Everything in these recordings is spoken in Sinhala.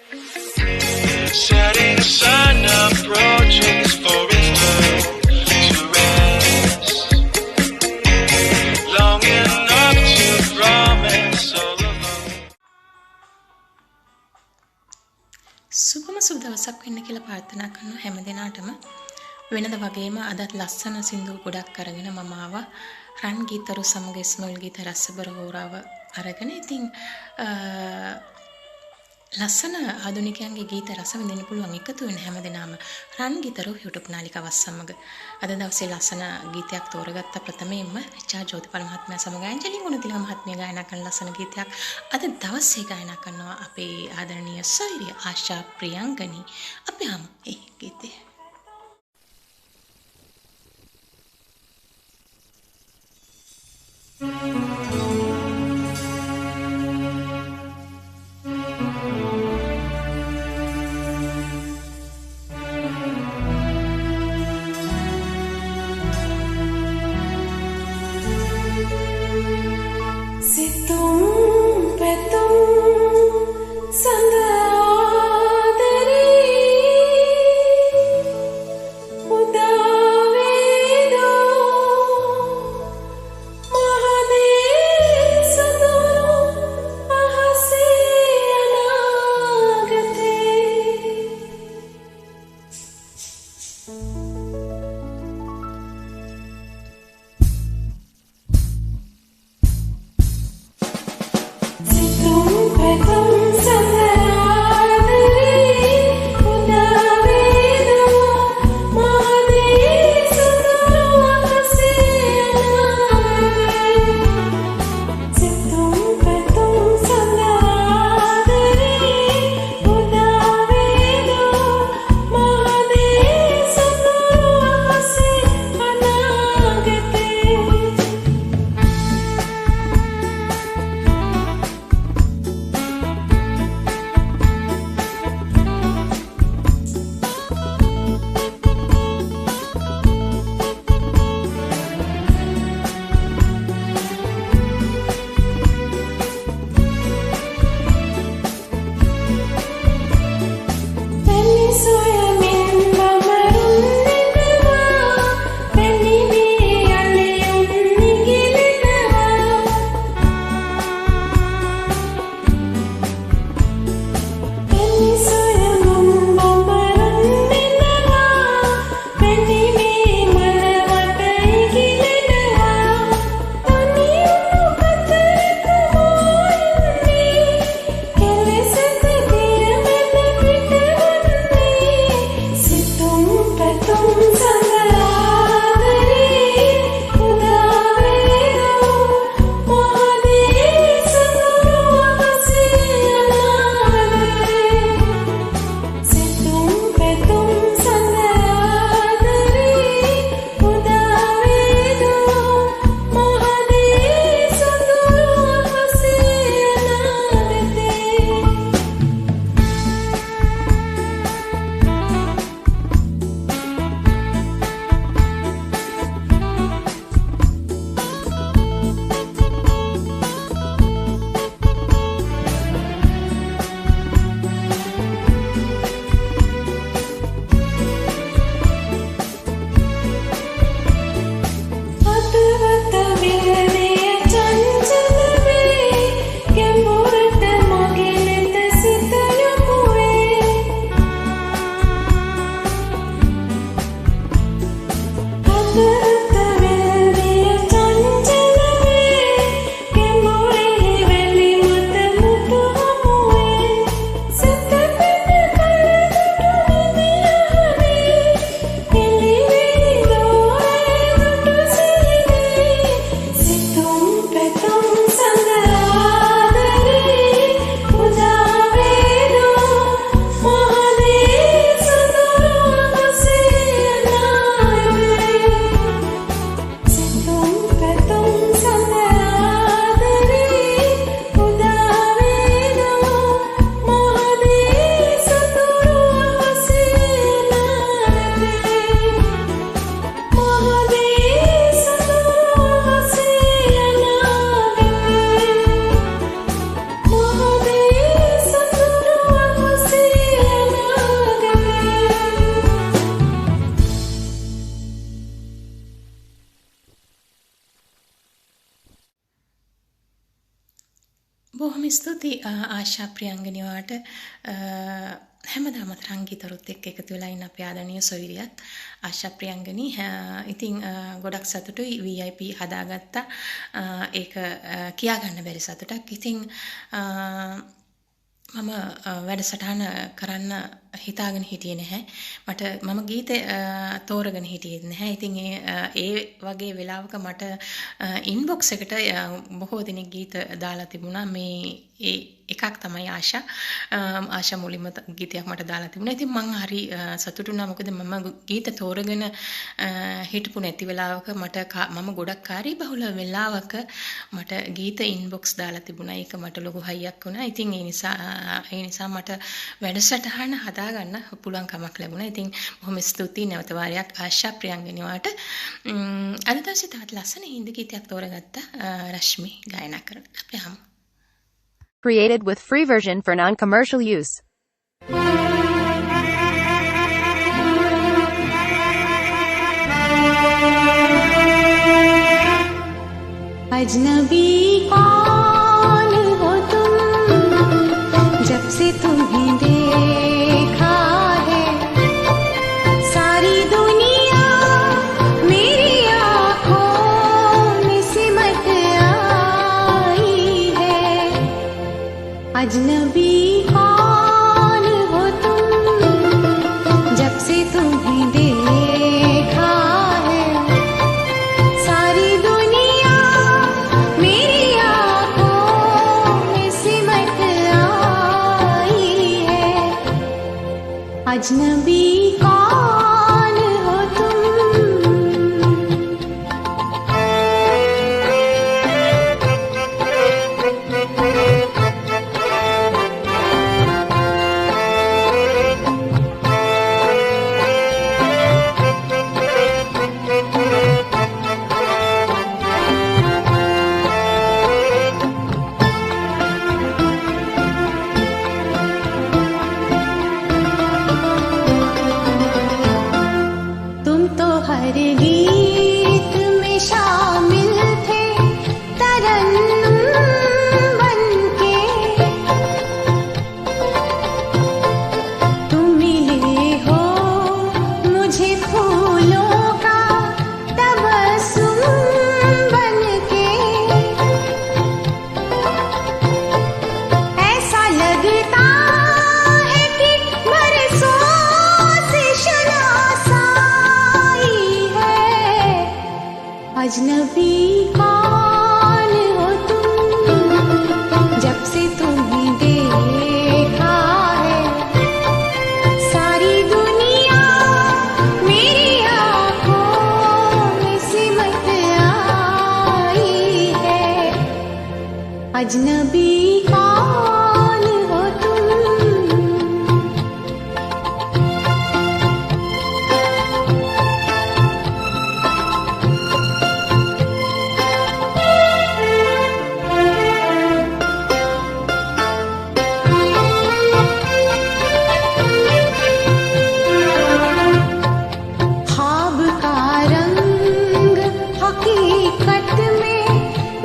Setting the sun approaching for its turn to rest. Long enough to promise all alone. සුබම සුබ දවසක් වෙන්න කියලා ප්‍රාර්ථනා කරන හැම දිනාටම වෙනද වගේම අදත් ලස්සන සින්දු ගොඩක් අරගෙන මම ආවා රන් ගීතරු සමග ස්මෝල් ගීත රසබර හෝරාව අරගෙන ඉතින් ලස්සන ආධුනිකයන්ගේ ගීත රස විඳින්න පුළුවන් එකතු වෙන හැම දිනම රන් ගීතරු YouTube නාලිකාවත් සමග අද දවසේ ලස්සන ගීතයක් තෝරගත්ත ප්‍රථමයෙන්ම එච්.ආර්. ජෝතිපාල මහත්මයා සමග ඇන්ජලින් ගුණතිලක මහත්මිය ගායනා කරන ලස්සන ගීතයක් අද දවසේ ගායනා කරනවා අපේ ආදරණීය සොයුරිය ආශා ප්‍රියංගනී අපි හමු ඒ ගීතය Mother ස්තුතියි ආශා ප්‍රියංගනිවාට හැමදාමත් රංගීතරුත් එක්ක එකතු වෙලා ඉන්න අපේ ආදරණීය සොයුරියත් ආශා ප්‍රියංගනි ඉතින් ගොඩක් සතුටුයි VIP හදාගත්තා ඒක කියා ගන්න බැරි සතුටක් ඉතින් මම වැඩසටහන කරන්න හිතාගෙන හිටියේ නැහැ. මම ගීත තෝරගෙන හිටියේ නැහැ. ඉතින් ඒ වගේ වෙලාවක මට ඉන්බොක්ස් එකට බොහෝ දෙනෙක් ගීත දාලා තිබුණා. මේ එකක් තමයි ආශා මුලින්ම ගීතයක් මට දාලා තිබුණා. ඉතින් මම හරි සතුටු වුණා. මොකද මම ගීත තෝරගෙන හිටපු නැති වෙලාවක මම ගොඩක් කාර්යබහුල වෙලාවක මට ගීත ඉන්බොක්ස් දාලා තිබුණා. ඒක මට ලොකු හයියක් වුණා. ඉතින් ඒ නිසා මට වැඩසටහන හදාගන්න පුළුවන් කමක් ලැබුණා. ඉතින් බොහොම ස්තුතියි නැවත වාරයක් ආශා ප්‍රියංගනිවාට. අද දවසේ තවත් ලස්සන හින්දි ගීතයක් තෝරගත්තා රශ්මි ගායනා කරන. අපි අහමු. Created with free version for non-commercial use. अजनबी कौन हो तुम जब से तुम्हें देखा है सारी दुनिया मेरी आँखों में सिमट आई है अजनबी कौन हो तुम जब से तुम्हें देखा है सारी दुनिया मेरी आँखों में सिमट आई है अजनबी कौन हो तुम तुम तो हर गीत में शामिल थे तरन्नुम बनके तुम मिले हो मुझे फूलों का तबस्सुम बनके ऐसा लगता है कि बरसों से शनासाई है अजनबी कौन हो तुम जब से तुम्हें देखा है सारी दुनिया मेरी आँखों में सिमट आई है अजनबी कौन हो तुम ख्वाब का रंग हकीकत में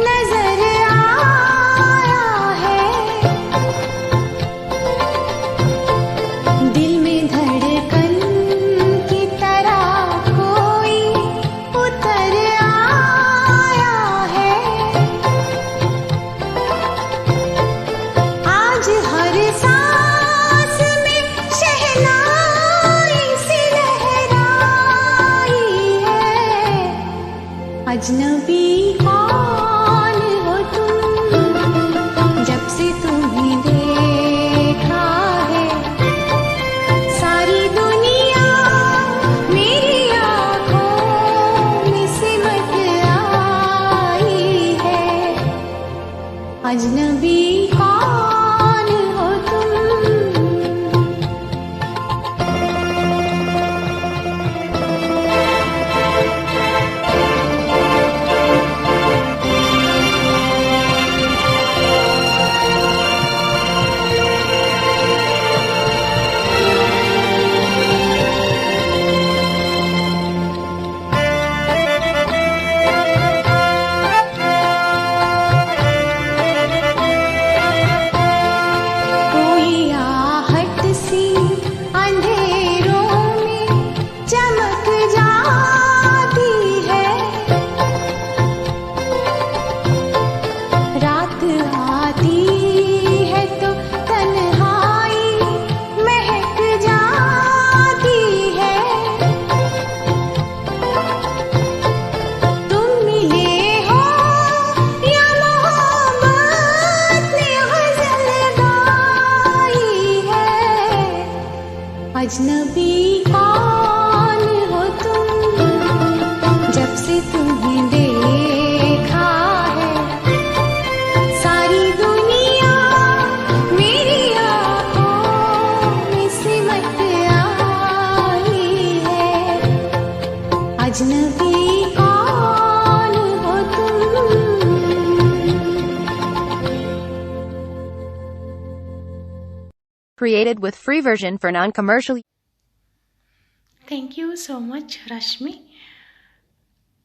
नजर आया है दिल में धड़कन की तरह कोई उतर आया है आज हर सांस में शहनाई सी लहराई है अजनबी कौन हो तुम जब से तुम्हें देखा है सारी दुनिया मेरी आँखों में सिमट आई है अजनबी कौन हो तुम अजनबी कौन हो तुम जब से तुम्हें देखा है सारी दुनिया मेरी आँखों में सिमट आई है अजनबी कौन हो तुम Created with free version for non-commercial. thank you so much රශ්මි.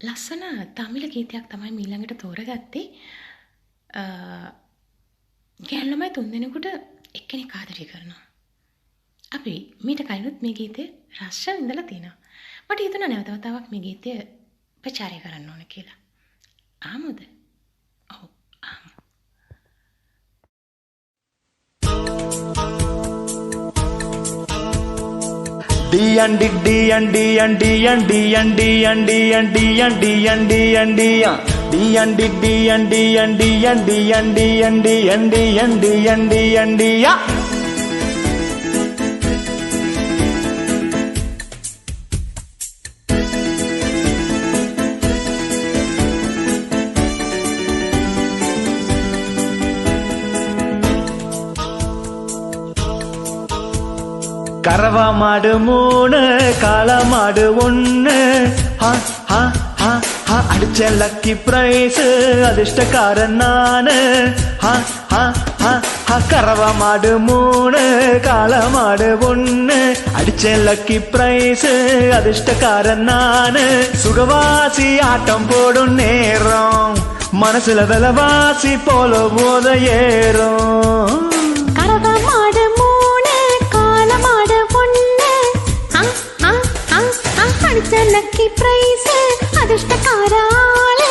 ලස්සන තමිල ගීතයක් තමයි මීළඟට තෝරගත්තේ. ගෑනු ළමයි තුන්දෙනෙකුට එක්කෙනෙක් ආදරය කරනවා. අපි මීට කලිනුත් මේ ගීතේ රස විඳලා තියෙනවා. මට හිතුණා නැවත වතාවක් මේ ගීතය ප්‍රචාරය කරන්න ඕන කියලා. ආමුද? ඔව් ආමු. D&D D&D D&D D&D D&D D&D D&D D&D D&D கறவா மாடு மூணு காளை மாடு ஒண்ணு அடிச்ச லக்கி பிரைஸ் அதிர்ஷ்டக்காரன் நானு கறவா மாடு மூணு காளை மாடு ஒண்ணு அடிச்ச லக்கி பிரைஸ் அதிர்ஷ்டக்காரன் நானு சுகவாசி ஆட்டம் போடும் நேரம் மனசுல விலவாசி போல போத ஏறும் லக்கி பிரைஸ் அதிர்ஷ்டக்கார ஆளு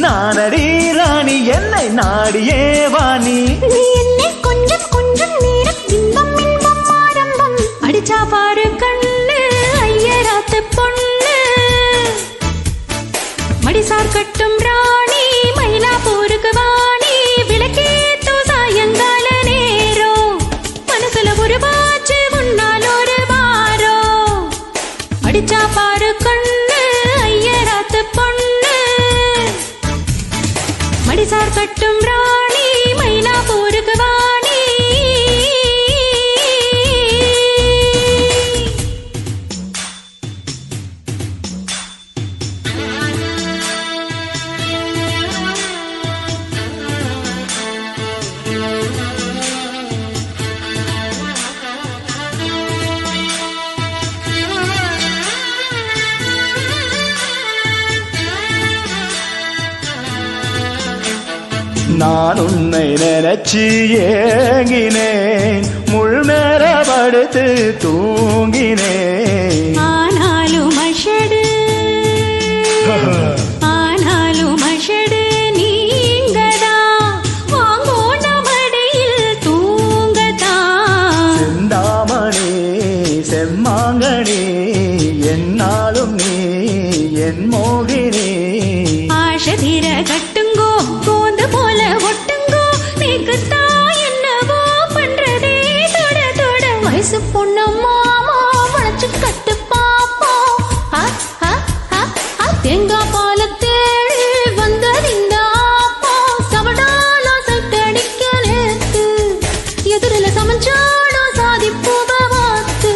நானடி ராணி என்னை நாடியே வாணி நீ என்னை கொஞ்சம் கொஞ்சம் நேரம் இன்பம் இன்பம் ஆரம்பம் அடிச்சா பாரு கண்ணு ஐயராத்து பொண்ணு மடிசார் கட்டும் ராணி மயிலாப்பூருக்கு வாணி விளக்கேத்து சாயங்கால நேரம் மனசுல ஒரு பாச்சு உன்னால் ஒரு வாரம் அடிச்சா பாரு கண்ணு ஐயராத்து பொண்ணு மடிசார் கட்டும் ராணி மயிலாப்பூருக்கு வாணி நான் உன்னை நினைச்சு ஏங்கினேன் முள்மேல படுத்து தூங்கினேன் ஆனாலும் அஷடு நீங்கதா வாங்கோ நமடையில் தூங்கதா செந்தாமணி செம்மாங்கனி என்னாலும் நீ என் மோகினி ஆஷதிர கட்டுங்கோ போந்து போல ஒட்டுங்கோ நீக்குத்தா என்னவோ பண்றதே தொட சமஞ்சாடும் சாதிப்பூவ வாத்து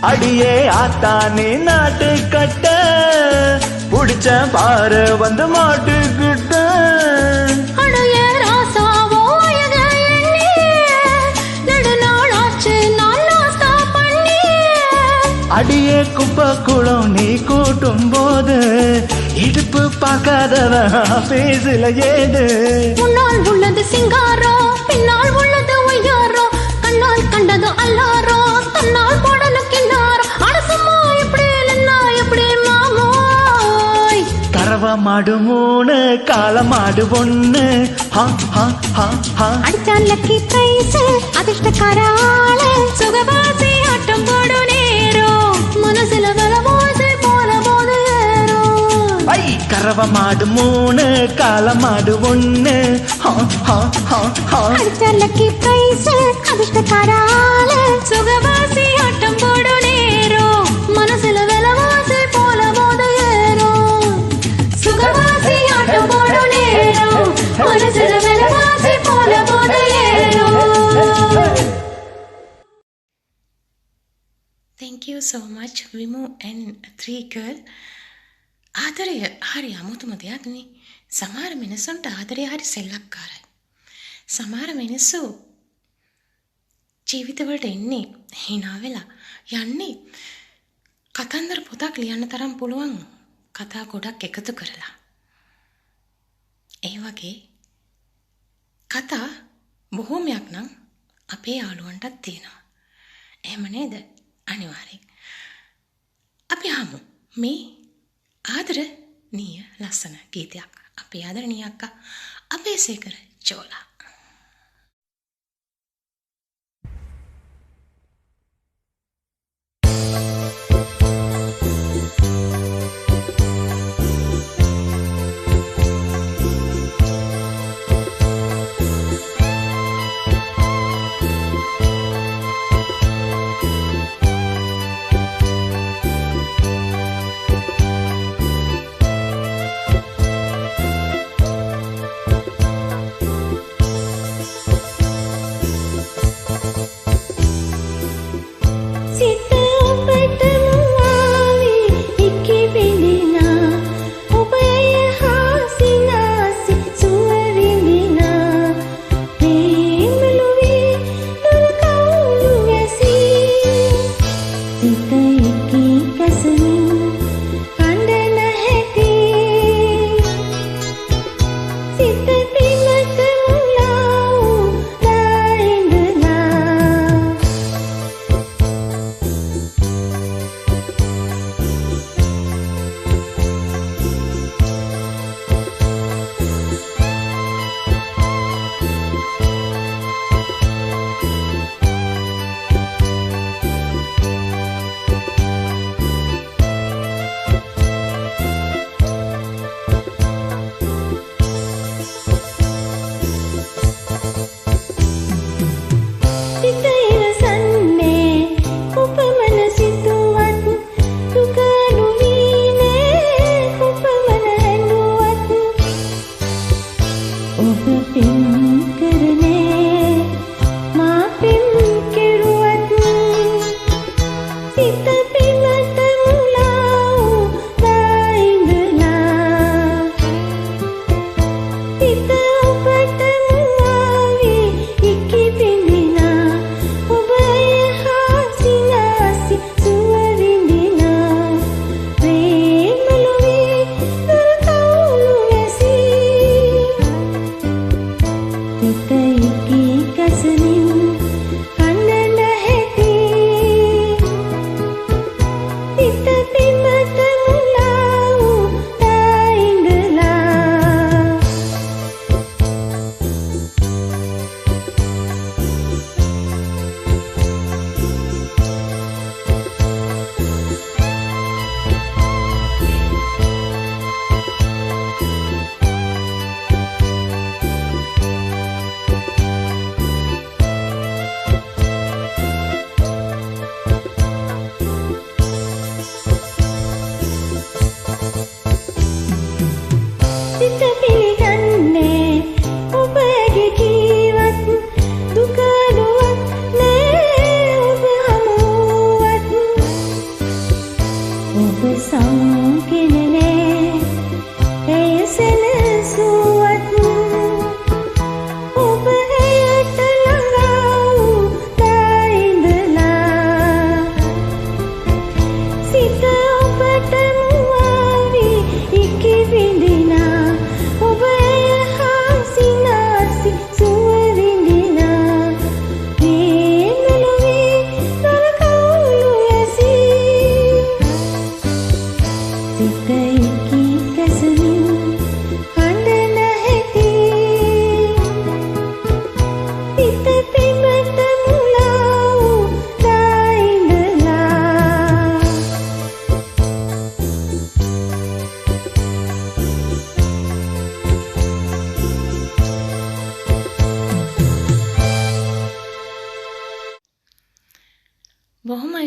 அடியே ஆத்தானே நாட்டு கட்ட புடிச்ச பாரு வந்து மாட்டுக்கிட்ட அடைய ராசாவோ அழக எண்ணி நெடுநாளாச்சு நான் நாஸ்தா பண்ணி அடியே குப்பை குளம் நீ கூட்டும் போது இடுப்பு பார்க்காதவன் பேசல ஏது முன்னால் உள்ளது சிங்காரோ பின்னால் உள்ளது ஒய்யாரோ கண்ணால் கண்டது அல்லாரோ தன்னால் போடல கிண்டாரோ அடசம்மா எப்படி இல்லைன்னா எப்படி மாமோய் கறவ மாடு மூணு கால மாடு ஒண்ணு அடிச்சா லக்கி பிரைஸ் அதிர்ஷ்டக்கார ஆளு சுகவாசி ஆட்டம் போடு நேரம் மனசுல வலமோசை போல போது ஏறும் ஐ கறவ மாடு மூணு கால மாடு ஒண்ணு அடிச்சா லக்கி பிரைஸ் அதிர்ஷ்டக்கார ஆளு சுகவாசி ஆட்டம் போடு நேரம் மனசுல வலமோசை போல போது ஏறும் சுகவாசி ஆட்டம் போடு நேரம் மனசுல வலமோசை போல போது ஏறும். Thank you so much, Vimu and 3 girl. ආදරය හරි අමුතුම දෙයක් නේ. සමහර මිනිස්සුන්ට ආදරය හරි සෙල්ලක්කාරයි. සමහර මිනිස්සු ජීවිතවලට එන්නේ hina වෙලා යන්නේ කතන්දර පොතක් ලියන්න තරම් පුළුවන් කතා ගොඩක් එකතු කරලා. ඒ වගේ කතා බොහෝමයක් නම් අපේ යාළුවන්ටත් තියෙනවා. එහෙම නේද? අනිවාර්යෙන්. අපි හමු මේ ආදරණීය ලස්සන ගීතයක්. අපේ ආදරණීය අක්කා අබේසේකර චෝලා.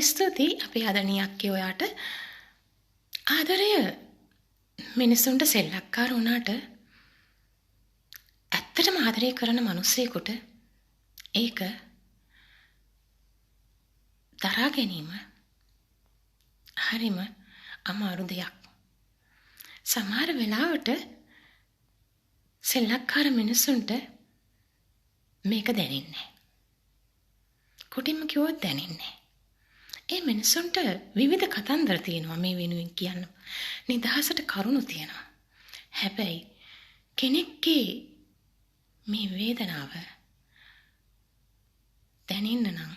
ස්තුතියි අපේ ආදරණීය අක්කේ ඔයාට. ආදරය මිනිසුන්ට සෙල්ලක්කාර වුණාට ඇත්තටම ආදරය කරන මිනිසෙකුට ඒක දරා ගැනීම හරිම අමාරු දෙයක්. සමහර වෙලාවට සෙල්ලක්කාර මිනිසුන්ට මේක දැනෙන්නේ නැහැ. කොටින්ම කිව්වොත් දැනෙන්නේ නැහැ. ඒ මිනිසුන්ට විවිධ කතන්දර තියෙනවා මේ වෙනුවෙන් කියන්න. නිදහසට කරුණු තියෙනවා. හැබැයි කෙනෙක්ගේ මේ වේදනාව දැනෙන්න නම්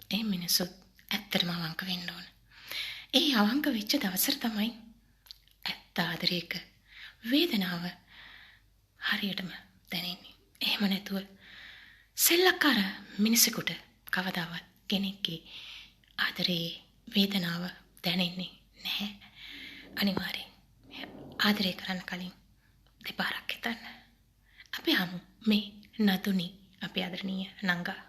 ඒ මිනිසුත් ඇත්තටම අවංක වෙන්න ඕන. ඒ අවංක වෙච්ච දවසට තමයි ඇත්ත ආදරයක වේදනාව හරියටම දැනෙන්නේ. එහෙම නැතුව සෙල්ලක්කාර මිනිසෙකුට කවදාවත් කෙනෙක්ගේ ආදරේ වේදනාව දැනෙන්නේ නැහැ. අනිවාර්යෙන් ආදරය කරන්න කලින් දෙපාරක් හිතන්න. අපි හමු මේ නතුනි අපේ ආදරණීය නංගා.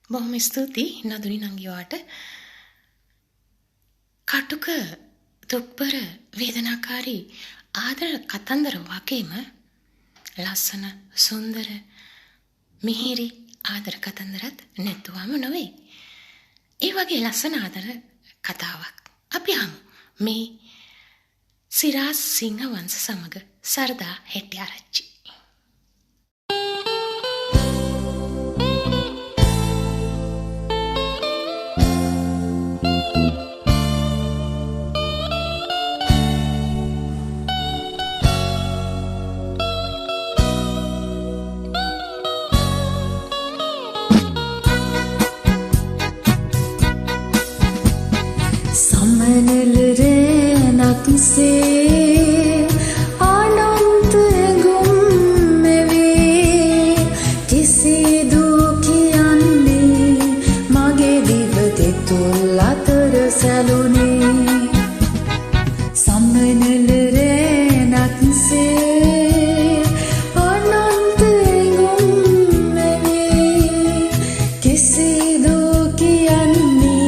බොහොම ස්තුතියි නදුනි නංගියාට. කටුක දුක්බර වේදනාකාරී ආදර කතන්දර වගේම ලස්සන සුන්දර මිහිරි ආදර කතන්දරත් නැතුවම නොවේ. ඒ වගේ ලස්සන ආදර කතාවක් අපි හමු මේ සිරාස් සිංහවංශ සමග සරදා හෙට්ටිආරච්චි. සමනල රැනක්සේ අනන්ත ඇඟුම් මෙවේ කිසිදු කියන්නේ මගේ දිව දෙතුල් අතර සැලුනේ සමනල රැනක්සේ අනන්ත ඇඟුම් මෙවේ කිසිදු කියන්නේ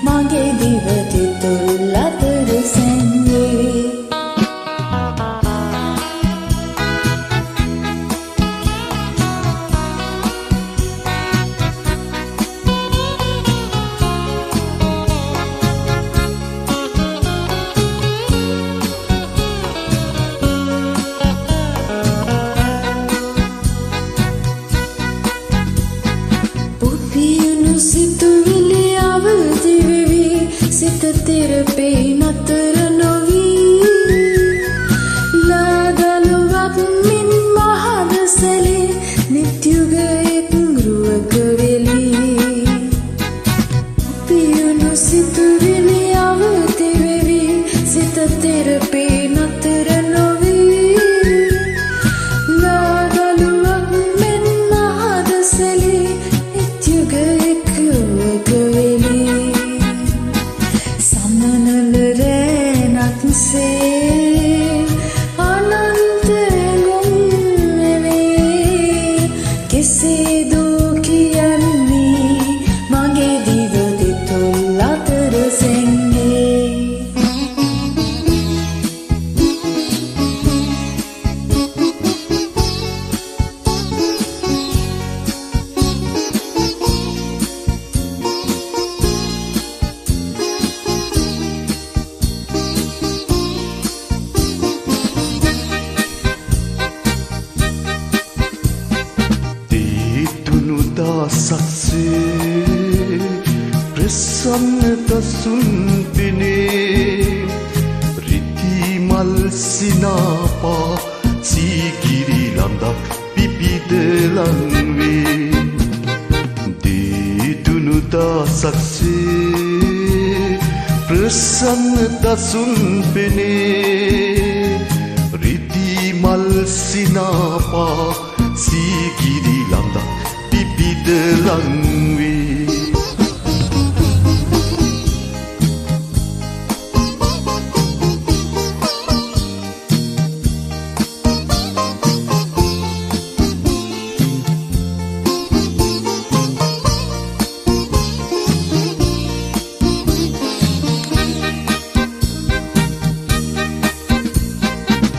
මගේ දිව දෙතුල් අතර සැන්නේ පුපියනු සිතුවිලි අවදි වෙවි සිත තෙරපෙයි නතර නොවී ලාදලුවක් මින් මහද සැලේ නිත්‍යුගයෙක් රුවක වෙලී පුපියනු සිතුවිලි අවදි වෙවි සිත තෙරපෙයි නතර නොවී ලාදලුවක් මෙන් මහද සැලේ නිත්‍යුගයෙක් රුවක වෙලී සමනල රැනක්සේ අනන්ත ඇඟුම් මෙවේ කිසිදු කියන්නේ මගේ දිව දෙතුල් අතර සැන්නේ දේතුණු දාසක්සේ ප්‍රසන්න දසුන් පෙනේ රිති මල් සිනාපා සීගිරි ලඳක් පිපිද ලංවේ දේතුණු දාසක්සේ ප්‍රසන්න දසුන් පෙනේ රිති මල් සිනාපා සීගිරි ලඳක් පිපිද ලංවේ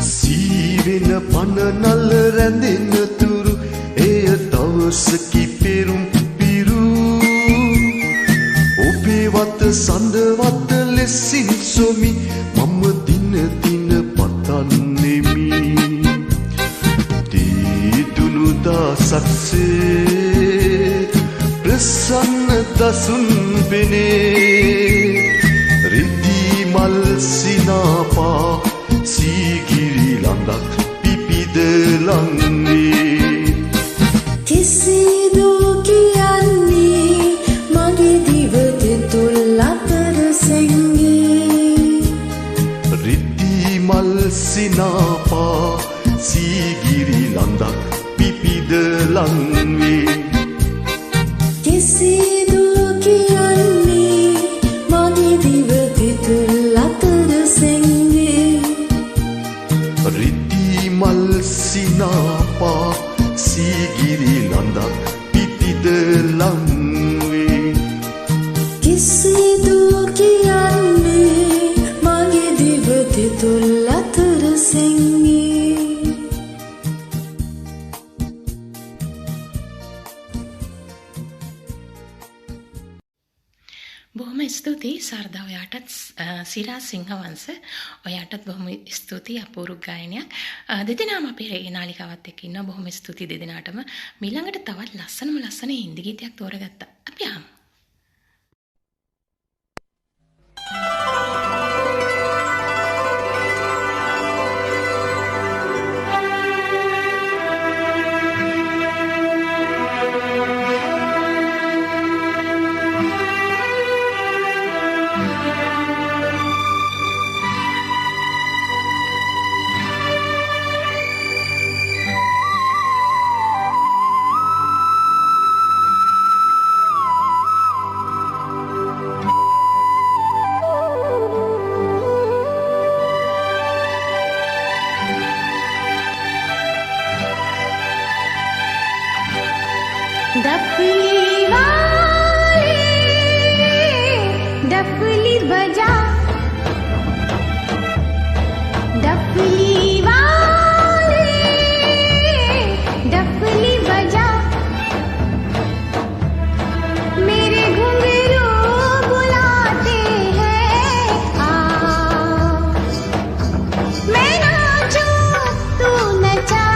සීවෙන පනනල් රැඳෙන තුරු එය දවසකි පෙරුම් පිරු ඔබේ වත සඳවත ලෙසින් සොමි මම දින දින පතන්නෙමි දීදුණු දාසක්සේ ප්‍රසන්න දසුන් පෙනේ රිදී මල් සිනාපා සීගිරි ලඳක් පිපිද ලංවේ කිසිදු කියන්නේ මගේ දිව දෙතුල් අතර සැඟේ රිදී මල් සිනාපා සීගිරි ලඳක් පිපිද ලංවේ කිසිදු කියන්නේ මගේ දිව දෙතුල් අතර සැඟේ රිදී මල් සිනාපා සීගිරි ලඳක් පිපිද ලංවේ කිසිදු කියන්නේ මගේ දිව දෙතුල් අතර සැඟේ බොහොම ස්තුතියි සාරදා ඔයාටත් සිරා සිංහවංශ ඔයාටත් බොහොම ස්තුතියි අපූර්ව ගායනයක් දෙදෙනාම අපේ නාලිකාවත් එක්ක ඉන්නවා බොහොම ස්තුතියි දෙදෙනාටම ඊළඟට තවත් ලස්සන හින්දි ගීතයක් තෝරගත්තා අපි අහමු डफली बजा डफली वाले डफली बजा मेरे घुंघरू बुलाते हैं आ मैं नाचूं तू नचा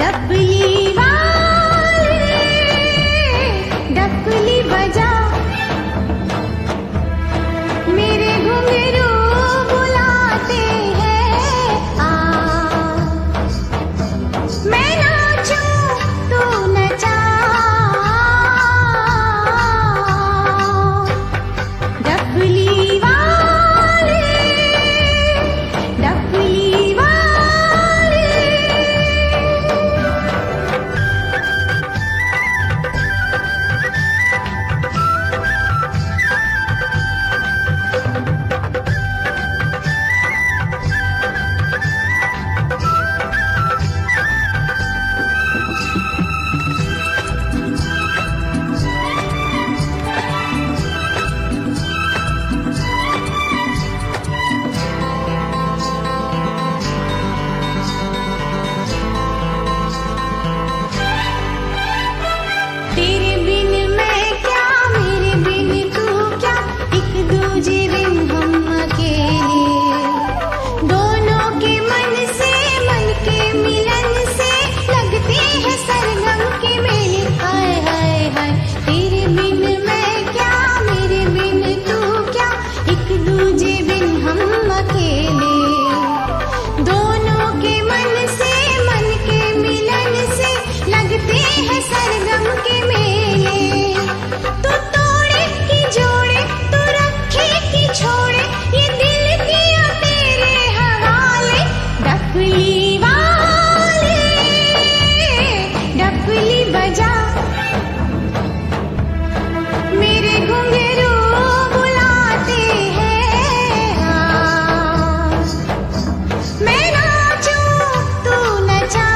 डफली वाले डफली बजा मेरे घुंघरू बुलाते हैं आ मैं नाचूं तू नचा डफली वाले डफली वाले तेरे बिन मैं क्या मेरे बिन तू क्या एक दूजे बिन हम अकेले दोनों के मन के मिलन से लगते हैं सरगम के मेले हाय हाय हाय तेरे बिन मैं क्या मेरे बिन तू क्या एक दूजे बिन हम अकेले दोनों के मन के मिलन से लगते हैं सरगम के मेले तू तोड़े कि जोड़े तू रखे कि छोड़े ये दिल किया तेरे हवाले डफली वाले डफली बजा मेरे घुंघरू बुलाते हैं आ मैं नाचूं तू नचा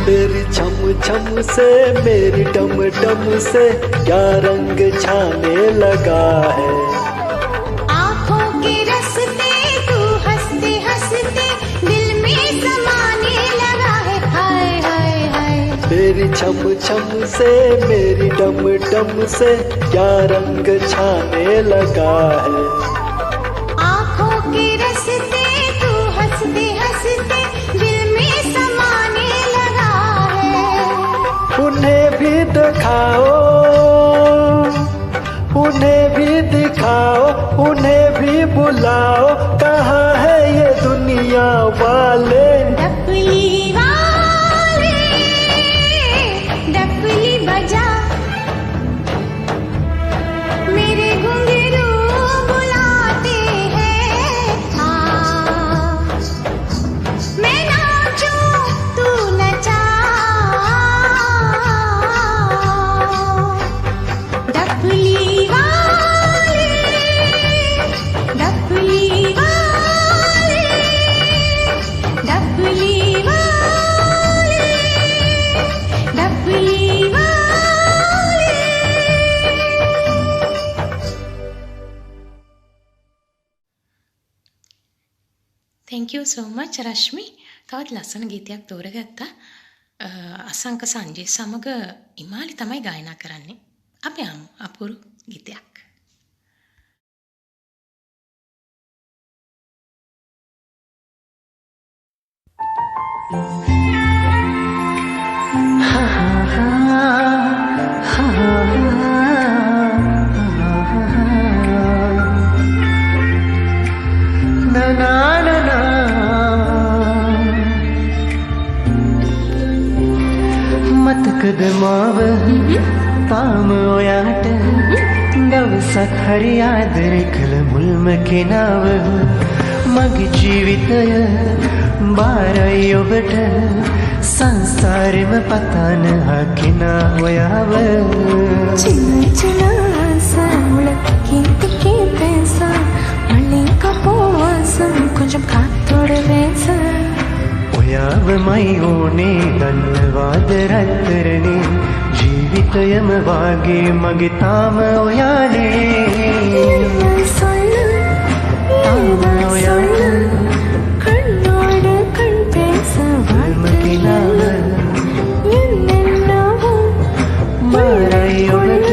तेरी छम छम से मेरी टम टम से क्या रंग छाने लगा है आँखों के रस्ते तू हंसते हंसते दिल में समाने लगा है हाय हाय हाय तेरी छम छम से मेरी टम टम से क्या रंग छाने लगा है आँखों के रस्ते तू हंसते हंसते दिल में समाने लगा है उन्हें भी दिखाओ उन्हें भी दिखाओ उन्हें भी बुलाओ कहाँ है ये दुनिया वाले डफली वाले डफली बजा मेरे घुंघरू बुलाते हैं आ मैं नाचूं तू नचा डफली वाले डफली वाले डफली वाले डफली वाले Thank you so much රශ්මි. තවත් ලස්සන ගීතයක් තෝරගත්තා. අසංක සංජේ සමග ඉමාලි තමයි ගායනා කරන්නේ. අපි ආමු අපූර්ව ගීතයක්. මාව තාම ඔයාට දවසක් හරි ආදරේ කළ මුල්ම කෙනාව මගේ ජීවිතය බාරයි ඔබට සංසාරෙම පතන කෙනා ඔයාව சின்ன சின்ன ஆசை உலகே திக்கே பேச மல்லிகா போவாசம் கொஞ்சம் காத்தோட பேச ඔයාවමයි ඕනේ දන්නවාද රත්තරනේ ජීවිතයම වාගේ මගේ තාම ඔයානේ சொல்ல சொல்ல கண்ணோடு கண் பேச කෙනාව என்னென்னவோ බාරයි ඔබට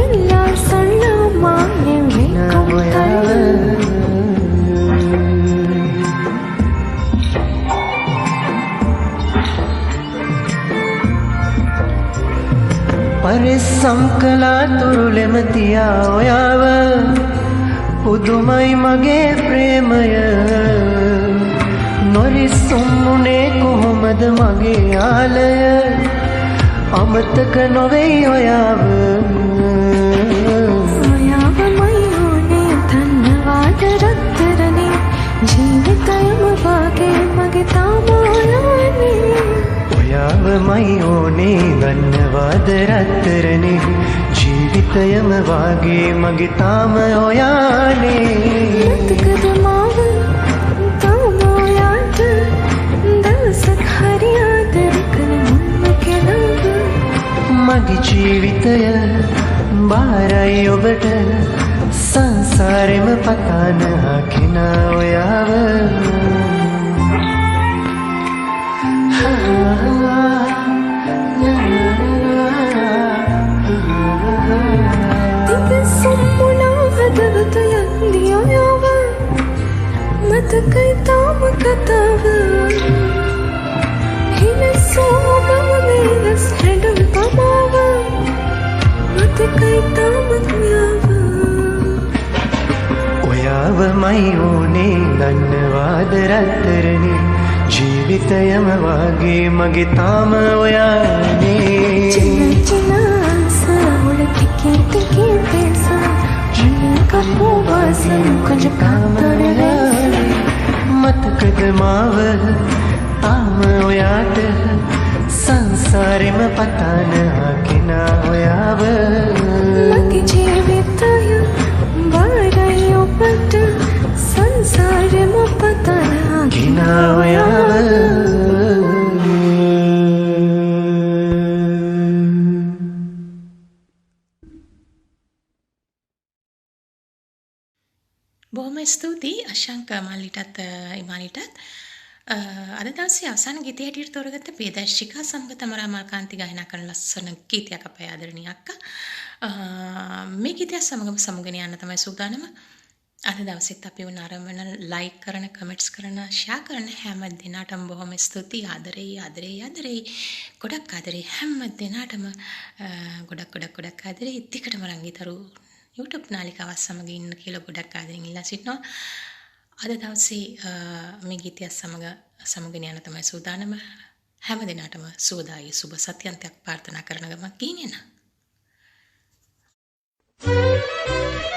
எல்லாம் சொல்லாமா என் வெட்கம் ඔයාව පරිස්සම් කළා තුරුලෙම තියා ඔයාව පුදුමයි මගේ ප්‍රේමය නොරිස්සුම්මුනේ කොහොමද මගේ ආලය අමතක නොවෙයි ඔයාව ඔයාවමයි ධන්‍යවාද රත්තරනේ ජීවිතයම වාගේ මගේ තාම ඔයානේ ඔයාවමයි ඕනේ දන්නවාද රත්තරනේ ජීවිතයම වාගේ මගේ තාම ඔයානේ මතකද මාව තාම ඔයාට දවසක් හරි ආදර කළ මුල්ම කෙනාව මගේ ජීවිතය බාරයි ඔබට සංසාරෙම පතන කෙනා ඔයාව තිබසම්මුණා හදවත යන්දී ඔයාව මතකයි තාම කතාව හිනසෝ මම මේස් හැඩම් පමාව මතකයි තාම ඥාව ඔයාවමයි ඕනේ දන්නවාද රත්තරනේ ජීවිතයම වාගේ මගේ තාම ඔයානේ சின்ன சின்ன ஆசை உலகே திக்கே பேச மல்லிகா போவாசம் கொஞ்சம் காத்தோட பேச මතකද මාව තාම ඔයාට සංසාරෙම පතන කෙනා ඔයාව මගේ ජීවිතය බාරයි ඔබට සංසාරෙම පතන කෙනා ඔයාව බොහොම ස්තුතියි අශංක මල්ලිටත් ඉමානිටත් අද දවසේ අවසාන ගීතය හැටියට තෝරගත්ත ප්‍රියදර්ශිකා සමග තමරා මල්කාන්ති ගායනා කරන ලස්සන ගීතයක් අපේ ආදරණීය අක්කා. මේ ගීතය සමගම සමුගෙන යන්න තමයි සූදානම. අද දවසෙත් අපි වුණ ආරම්භන ලයික් කරන, කමෙන්ට්ස් කරන, ෂෙයා කරන හැම දිනාටම බොහොම ස්තුතියි. ආදරේ. ගොඩක් ආදරේ හැම දිනාටම ගොඩක් ආදරේ. ඉතිකටම රංගීතරු YouTube නාලිකාවත් සමග ඉන්න කියලා ගොඩක් ආදරෙන් ඉල්ලා සිටිනවා. අද දවසේ මේ ගීතය සමගගෙන යන තමයි සූදානම. හැම දිනාටම සුවදායි සුබ සත්‍යන්තයක් ප්‍රාර්ථනා කරන ගමන් ගිනින.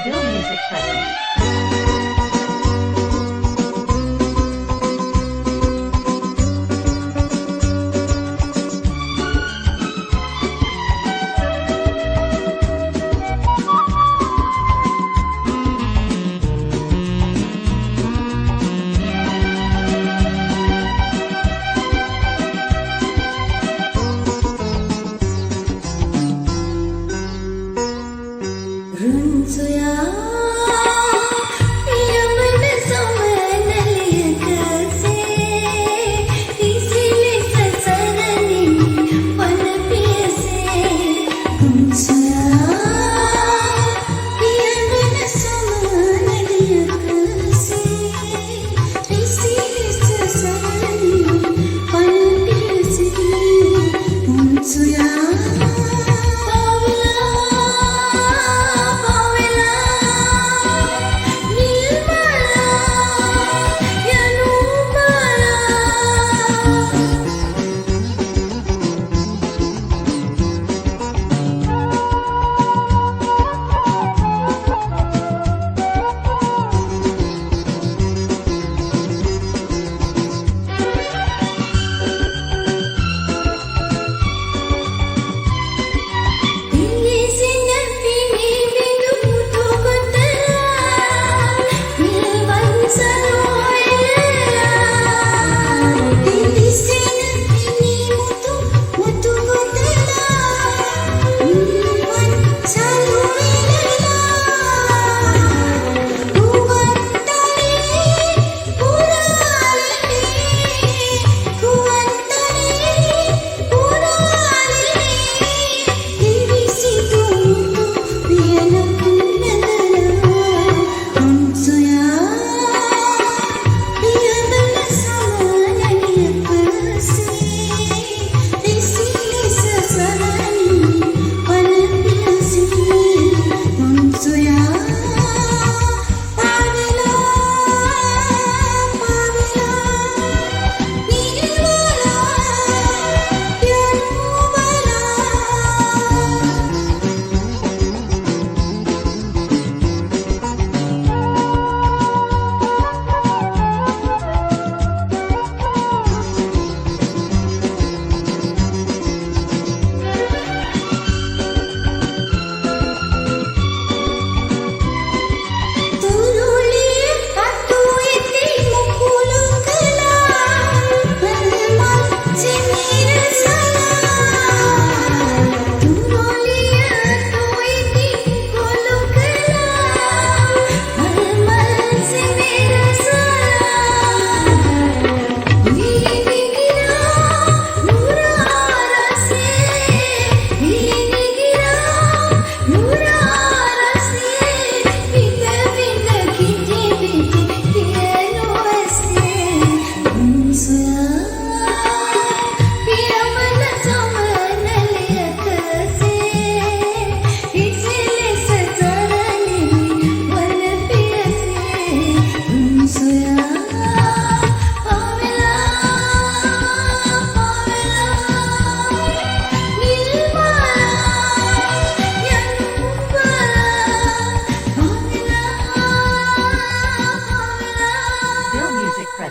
Real music present.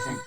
present.